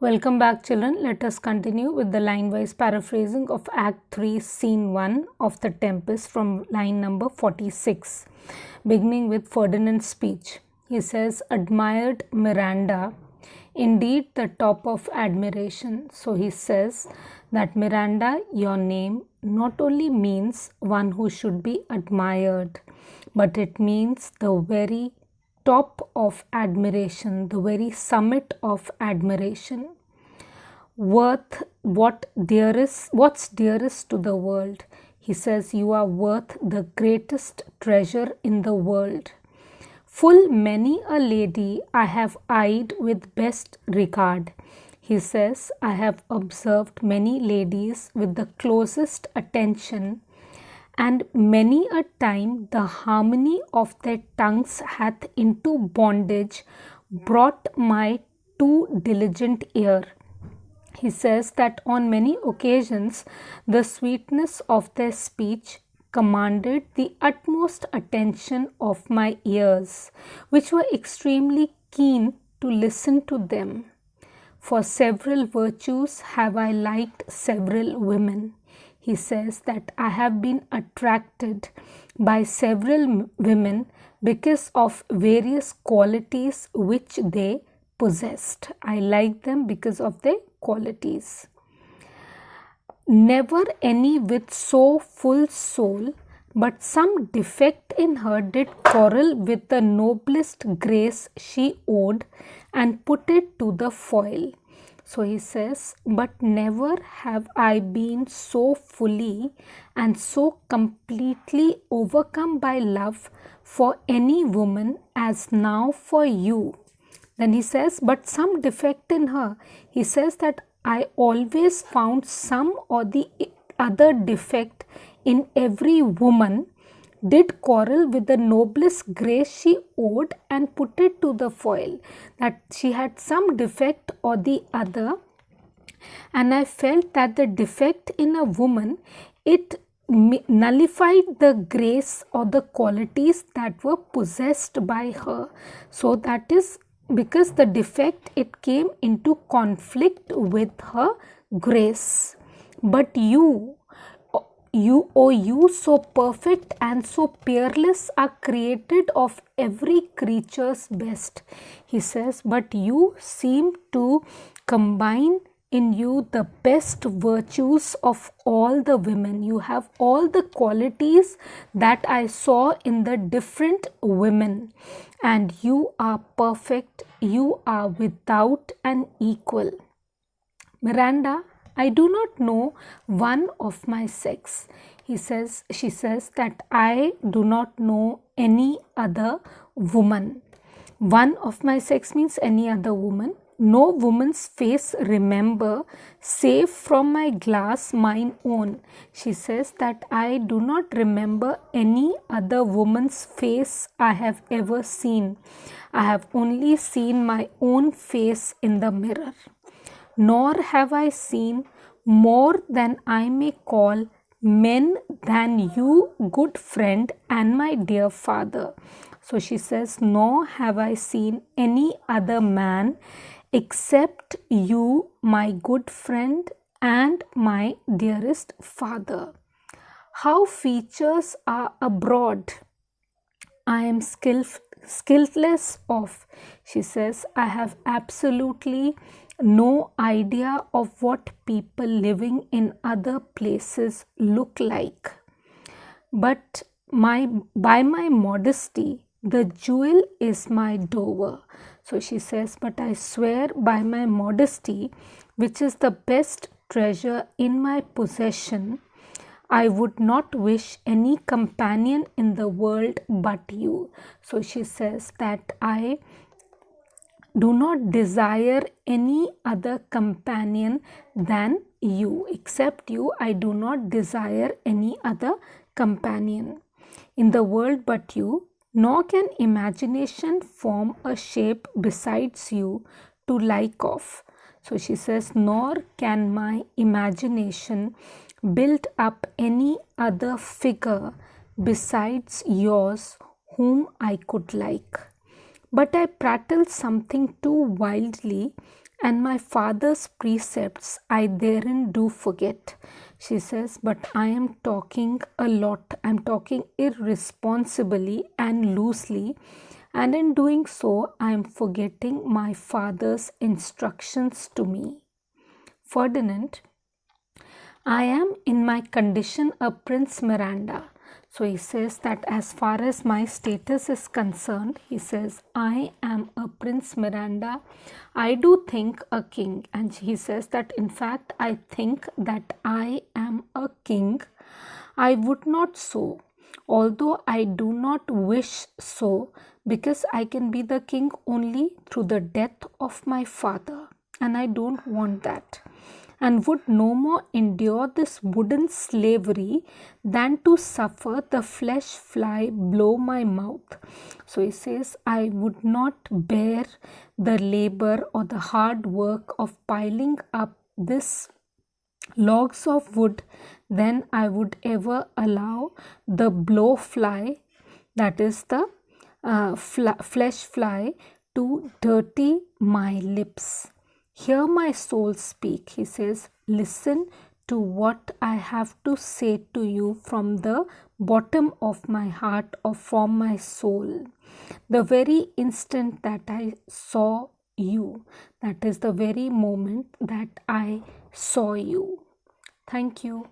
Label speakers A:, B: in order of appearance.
A: Welcome back, children. Let us continue with the line-wise paraphrasing of Act 3, Scene 1 of The Tempest from line number 46, beginning with Ferdinand's speech. He says, "Admired Miranda, indeed the top of admiration." So he says that Miranda, your name, not only means one who should be admired, but it means the very top of admiration, the very summit of admiration. What's dearest to the world? He says, you are worth the greatest treasure in the world. Full many a lady I have eyed with best regard. He says, I have observed many ladies with the closest attention, and many a time the harmony of their tongues hath into bondage brought my too diligent ear. He says that on many occasions the sweetness of their speech commanded the utmost attention of my ears, which were extremely keen to listen to them. For several virtues have I liked several women. He says that I have been attracted by several women because of various qualities which they possessed. I like them because of their qualities. Never any with so full soul, but some defect in her did quarrel with the noblest grace she owed and put it to the foil. So he says, but never have I been so fully and so completely overcome by love for any woman as now for you. Then he says, but some defect in her. He says that I always found some or the other defect in every woman, did quarrel with the noblest grace she owed and put it to the foil. That she had some defect or the other, and I felt that the defect in a woman, it nullified the grace or the qualities that were possessed by her. So that is because the defect, it came into conflict with her grace. But you so perfect and so peerless are created of every creature's best. He says, but you seem to combine in you the best virtues of all the women. You have all the qualities that I saw in the different women, and you are perfect. You are without an equal. Miranda, I do not know one of my sex. She says that I do not know any other woman. One of my sex means any other woman. No woman's face remember, save from my glass mine own. She says that I do not remember any other woman's face I have ever seen. I have only seen my own face in the mirror. Nor have I seen more than I may call men than you, good friend and my dear father. So she says, nor have I seen any other man except you, my good friend and my dearest father. How features are abroad, I am skilless of. She says, I have absolutely no idea of what people living in other places look like. But by my modesty, the jewel is my dower. So she says, but I swear by my modesty, which is the best treasure in my possession, I would not wish any companion in the world but you. So she says that I do not desire any other companion than you. Except you, I do not desire any other companion in the world but you. Nor can imagination form a shape besides you to like of. So she says, nor can my imagination build up any other figure besides yours whom I could like. But I prattle something too wildly and my father's precepts I therein do forget. She says, but I am talking a lot. I'm talking irresponsibly and loosely, and in doing so, I am forgetting my father's instructions to me. Ferdinand, I am in my condition a Prince Miranda. So he says that as far as my status is concerned, he says, I am a Prince Miranda. I do think a king. And he says that in fact, I think that I am a king. I would not so, although I do not wish so, because I can be the king only through the death of my father. And I don't want that, and would no more endure this wooden slavery than to suffer the flesh fly blow my mouth. So he says, I would not bear the labor or the hard work of piling up this logs of wood than I would ever allow the blowfly, that is the flesh fly, to dirty my lips. Hear my soul speak. He says, listen to what I have to say to you from the bottom of my heart or from my soul. The very instant that I saw you, that is the very moment that I saw you. Thank you.